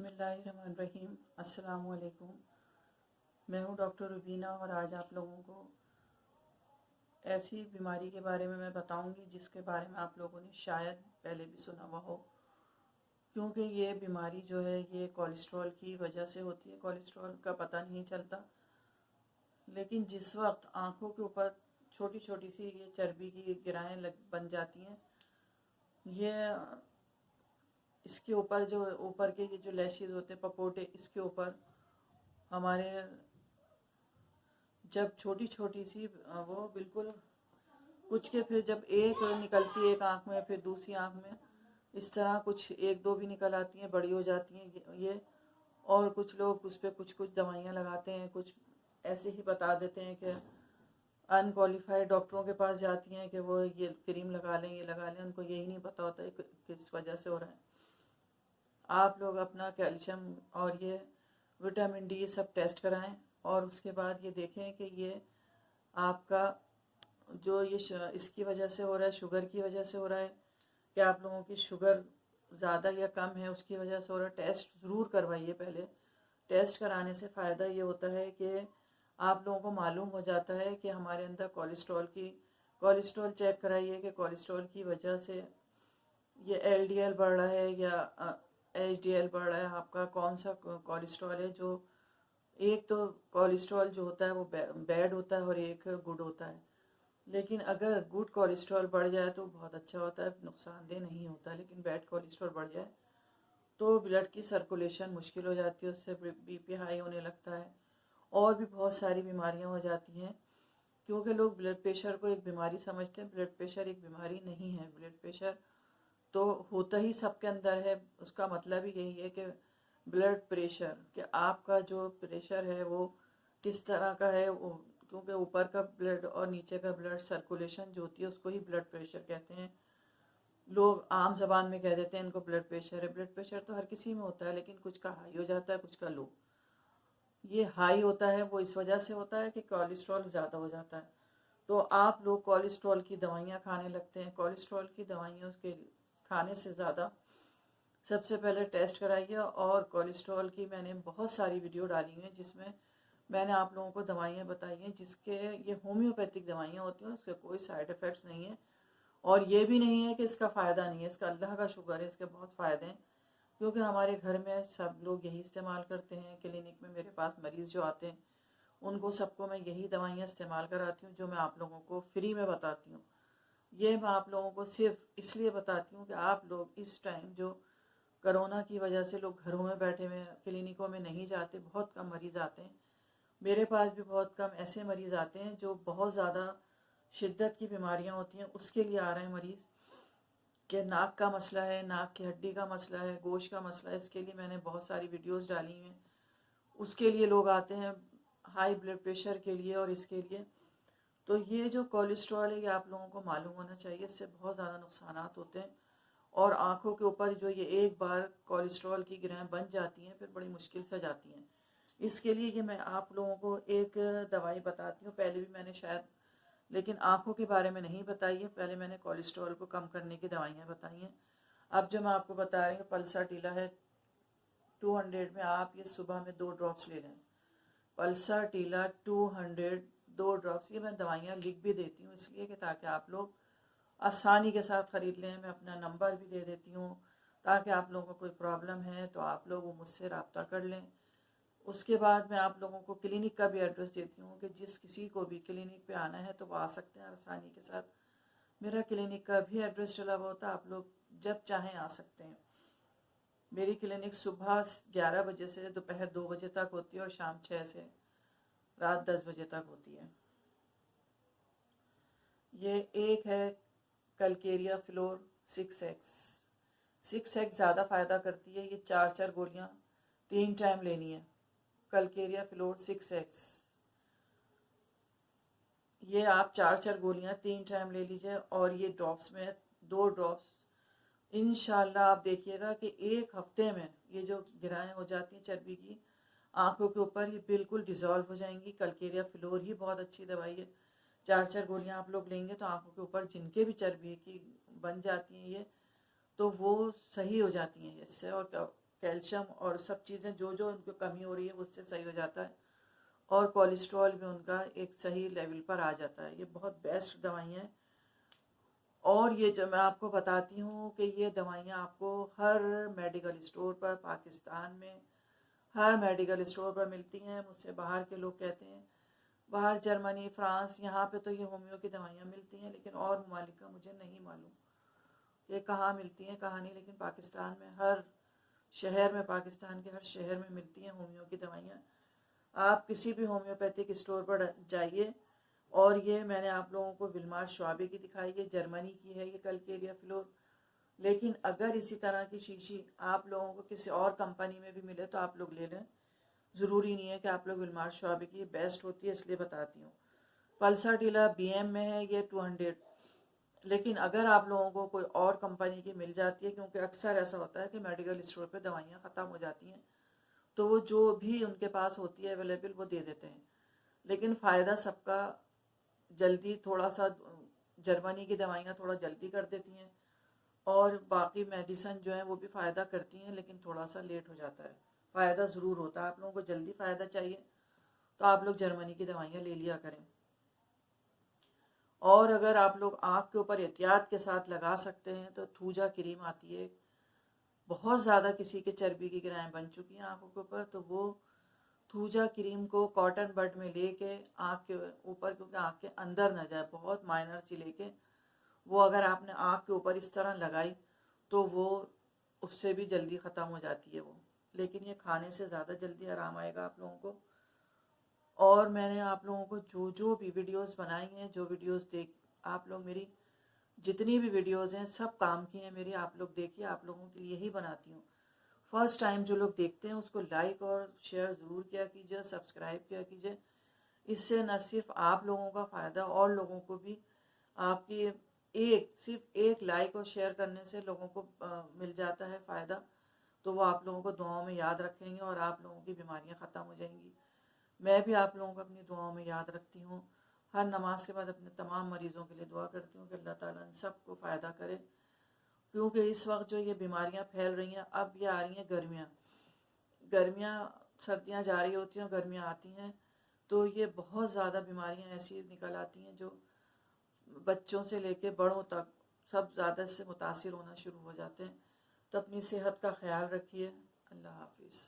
बिस्मिल्लाहिर्रहमानिर्रहीम। अस्सलाम वालेकुम। मैं हूँ डॉक्टर रुबीना और आज आप लोगों को ऐसी बीमारी के बारे में मैं बताऊंगी जिसके बारे में आप लोगों ने शायद पहले भी सुना हुआ हो, क्योंकि ये बीमारी जो है ये कोलेस्ट्रॉल की वजह से होती है। कोलेस्ट्रॉल का पता नहीं चलता, लेकिन जिस वक्त आँखों के ऊपर छोटी छोटी सी ये चर्बी की गिराएँ बन जाती हैं, ये इसके ऊपर जो ऊपर के ये जो लैशेज होते हैं, पपोटे, इसके ऊपर हमारे जब छोटी छोटी सी वो बिल्कुल कुछ के फिर जब एक निकलती है एक आँख में, फिर दूसरी आँख में इस तरह कुछ एक दो भी निकल आती हैं, बड़ी हो जाती हैं ये। और कुछ लोग उस पर कुछ कुछ दवाइयाँ लगाते हैं, कुछ ऐसे ही बता देते हैं कि अनक्वालिफाइड डॉक्टरों के पास जाती हैं कि वो ये क्रीम लगा लें, ये लगा लें। उनको यही नहीं पता होता है किस वजह से हो रहा है। आप लोग अपना कैल्शियम और ये विटामिन डी सब टेस्ट कराएं और उसके बाद ये देखें कि ये आपका जो ये इसकी वजह से हो रहा है, शुगर की वजह से हो रहा है, कि आप लोगों की शुगर ज़्यादा या कम है उसकी वजह से हो रहा है। टेस्ट ज़रूर करवाइए पहले। टेस्ट कराने से फ़ायदा ये होता है कि आप लोगों को मालूम हो जाता है कि हमारे अंदर कोलेस्ट्रॉल चेक कराइए कि कोलेस्ट्रॉल की वजह से ये एलडीएल बढ़ रहा है या एचडीएल बढ़ रहा है। आपका कौन सा कोलेस्ट्रॉल है। जो एक तो कोलेस्ट्रॉल जो होता है वो बैड होता है और एक गुड होता है, लेकिन अगर गुड कोलेस्ट्रॉल बढ़ जाए तो बहुत अच्छा होता है, नुकसानदेह नहीं होता। लेकिन बैड कोलेस्ट्रॉल बढ़ जाए तो ब्लड की सर्कुलेशन मुश्किल हो जाती है, उससे बीपी हाई होने लगता है और भी बहुत सारी बीमारियां हो जाती हैं। क्योंकि लोग ब्लड प्रेशर को एक बीमारी समझते हैं, ब्लड प्रेशर एक बीमारी नहीं है। ब्लड प्रेशर तो होता ही सबके अंदर है। उसका मतलब ही यही है कि ब्लड प्रेशर, कि आपका जो प्रेशर है वो किस तरह का है। वो क्योंकि ऊपर का ब्लड और नीचे का ब्लड सर्कुलेशन जो होती है उसको ही ब्लड प्रेशर कहते हैं। लोग आम जबान में कह देते हैं इनको ब्लड प्रेशर है। ब्लड प्रेशर तो हर किसी में होता है, लेकिन कुछ का हाई हो जाता है, कुछ का लो। ये हाई होता है वो इस वजह से होता है कि कोलेस्ट्रॉल ज़्यादा हो जाता है। तो आप लोग कोलेस्ट्रॉल की दवाइयाँ खाने लगते हैं। कोलेस्ट्रॉल की दवाइयों के खाने से ज़्यादा सबसे पहले टेस्ट कराइए। और कोलेस्ट्रॉल की मैंने बहुत सारी वीडियो डाली हुई हैं जिसमें मैंने आप लोगों को दवाइयाँ बताई हैं, जिसके ये होम्योपैथिक दवाइयाँ होती हैं, उसके कोई साइड इफ़ेक्ट्स नहीं है। और ये भी नहीं है कि इसका फ़ायदा नहीं है, इसका अल्लाह का शुक्र है, इसके बहुत फ़ायदे हैं। क्योंकि हमारे घर में सब लोग यही इस्तेमाल करते हैं। क्लिनिक में मेरे पास मरीज़ जो आते हैं उनको सबको मैं यही दवाइयाँ इस्तेमाल कराती हूँ जो मैं आप लोगों को फ्री में बताती हूँ। ये मैं आप लोगों को सिर्फ इसलिए बताती हूँ कि आप लोग इस टाइम जो कोरोना की वजह से लोग घरों में बैठे हुए हैं, क्लिनिकों में नहीं जाते, बहुत कम मरीज़ आते हैं। मेरे पास भी बहुत कम ऐसे मरीज़ आते हैं जो बहुत ज़्यादा शिद्दत की बीमारियां होती हैं उसके लिए आ रहे हैं मरीज़, कि नाक का मसला है, नाक की हड्डी का मसला है, गोश्त का मसला है। इसके लिए मैंने बहुत सारी वीडियोस डाली हैं। उसके लिए लोग आते हैं, हाई ब्लड प्रेशर के लिए और इसके लिए। तो ये जो कोलेस्ट्रॉल है ये आप लोगों को मालूम होना चाहिए, इससे बहुत ज़्यादा नुकसानात होते हैं। और आँखों के ऊपर जो ये एक बार कोलेस्ट्रॉल की गिराएँ बन जाती हैं फिर बड़ी मुश्किल से जाती हैं। इसके लिए ये मैं आप लोगों को एक दवाई बताती हूँ। पहले भी मैंने शायद, लेकिन आँखों के बारे में नहीं बताई है। पहले मैंने कोलेस्ट्रॉल को कम करने की दवाइयाँ बताई हैं। अब जो मैं आपको बता रही हूँ पल्सा टीला है 200 में, आप ये सुबह में 2 ड्रॉप्स ले लें। पल्सा टीला 200 2 ड्रॉप्स। ये मैं दवाइयाँ लिख भी देती हूँ इसलिए कि ताकि आप लोग आसानी के साथ ख़रीद लें। मैं अपना नंबर भी दे देती हूँ ताकि आप लोगों को कोई प्रॉब्लम है तो आप लोग वो मुझसे रब्ता कर लें। उसके बाद मैं आप लोगों को क्लिनिक का भी एड्रेस देती हूँ कि जिस किसी को भी क्लिनिक पे आना है तो वो आ सकते हैं आसानी के साथ। मेरा क्लिनिक का भी एड्रेस चला हुआ होता है, आप लोग जब चाहें आ सकते हैं। मेरी क्लिनिक सुबह 11 बजे से दोपहर 2 बजे तक होती है और शाम 6 से रात 10 बजे तक होती है। ये एक है कलकेरिया फ्लोर 6X। 6X ज़्यादा फ़ायदा करती है। ये 4 गोलियाँ 3 टाइम लेनी है। कलकेरिया फ्लोर 6X, ये आप 4 गोलियाँ 3 टाइम ले लीजिए। और ये ड्रॉप्स में 2 ड्रॉप्स, इंशाल्लाह आप देखिएगा कि 1 हफ्ते में ये जो गिराएँ हो जाती हैं चर्बी की आँखों के ऊपर, ये बिल्कुल डिज़ोल्व हो जाएंगी। कलकेरिया फ्लोर ही बहुत अच्छी दवाई है। 4 गोलियाँ आप लोग लेंगे तो आँखों के ऊपर जिनके भी चर्बी की बन जाती हैं ये, तो वो सही हो जाती हैं इससे। और कैल्शियम और सब चीज़ें जो जो उनको कमी हो रही है उससे सही हो जाता है, और कोलेस्ट्रॉल भी उनका एक सही लेवल पर आ जाता है। ये बहुत बेस्ट दवाइयाँ हैं। और ये जो मैं आपको बताती हूँ कि ये दवाइयाँ आपको हर मेडिकल स्टोर पर पाकिस्तान में हर मेडिकल स्टोर पर मिलती हैं। मुझसे बाहर के लोग कहते हैं, बाहर जर्मनी, फ्रांस, यहाँ पे तो ये होम्यो की दवाइयाँ मिलती हैं, लेकिन और ममालिक का मुझे नहीं मालूम ये कहाँ मिलती हैं कहाँ नहीं, लेकिन पाकिस्तान में हर शहर में, पाकिस्तान के हर शहर में मिलती हैं होम्यो की दवाइयाँ। आप किसी भी होम्योपैथिक स्टोर पर जाइए। और ये मैंने आप लोगों को विल्मार श्वाबे की दिखाई है, जर्मनी की है ये कलकेरिया फ्लोर। लेकिन अगर इसी तरह की शीशी आप लोगों को किसी और कंपनी में भी मिले तो आप लोग ले लें। ज़रूरी नहीं है कि आप लोग विल्मार श्वाबे की बेस्ट होती है, इसलिए बताती हूँ। पल्साटिला BM में है ये 200। लेकिन अगर आप लोगों को कोई और कंपनी की मिल जाती है, क्योंकि अक्सर ऐसा होता है कि मेडिकल स्टोर पे दवाइयाँ ख़त्म हो जाती हैं, तो वो जो भी उनके पास होती है अवेलेबल वो दे देते हैं। लेकिन फ़ायदा सबका जल्दी थोड़ा सा, जर्मनी की दवाइयाँ थोड़ा जल्दी कर देती हैं, और बाकी मेडिसिन जो है वो भी फ़ायदा करती हैं, लेकिन थोड़ा सा लेट हो जाता है। फ़ायदा ज़रूर होता है। आप लोगों को जल्दी फ़ायदा चाहिए तो आप लोग जर्मनी की दवाइयाँ ले लिया करें। और अगर आप लोग आँख के ऊपर एहतियात के साथ लगा सकते हैं तो थूजा क्रीम आती है। बहुत ज़्यादा किसी के चर्बी की गिराएँ बन चुकी हैं आँखों के ऊपर, तो वो थूजा क्रीम को कॉटन बड में लेके आँख के ऊपर, क्योंकि आँख के अंदर न जाए, बहुत माइनर सी लेके वो अगर आपने आँख के ऊपर इस तरह लगाई तो वो उससे भी जल्दी ख़त्म हो जाती है वो। लेकिन ये खाने से ज़्यादा जल्दी आराम आएगा आप लोगों को। और मैंने आप लोगों को जो जो भी वीडियोस बनाई हैं, जो वीडियोस देख आप लोग, मेरी जितनी भी वीडियोस हैं सब काम की हैं मेरी। आप लोग देखिए, आप लोगों के लिए ही बनाती हूँ। फर्स्ट टाइम जो लोग देखते हैं उसको लाइक और शेयर ज़रूर किया कीजिए, सब्सक्राइब किया कीजिए। इससे न सिर्फ आप लोगों का फ़ायदा, और लोगों को भी आपकी सिर्फ एक लाइक और शेयर करने से लोगों को मिल जाता है फ़ायदा। तो वो आप लोगों को दुआओं में याद रखेंगे और आप लोगों की बीमारियां ख़त्म हो जाएंगी। मैं भी आप लोगों को अपनी दुआओं में याद रखती हूँ। हर नमाज के बाद अपने तमाम मरीज़ों के लिए दुआ करती हूँ कि अल्लाह ताला इन सबको फ़ायदा करे। क्योंकि इस वक्त जो ये बीमारियां फैल रही हैं, अब ये आ रही हैं गर्मियाँ, सर्दियाँ जा रही होती हैं और गर्मियाँ आती हैं, तो ये बहुत ज़्यादा बीमारियां ऐसी निकल आती हैं जो बच्चों से लेके बड़ों तक सब ज़्यादा से मुतासिर होना शुरू हो जाते हैं। तो अपनी सेहत का ख्याल रखिए। अल्लाह हाफिज़।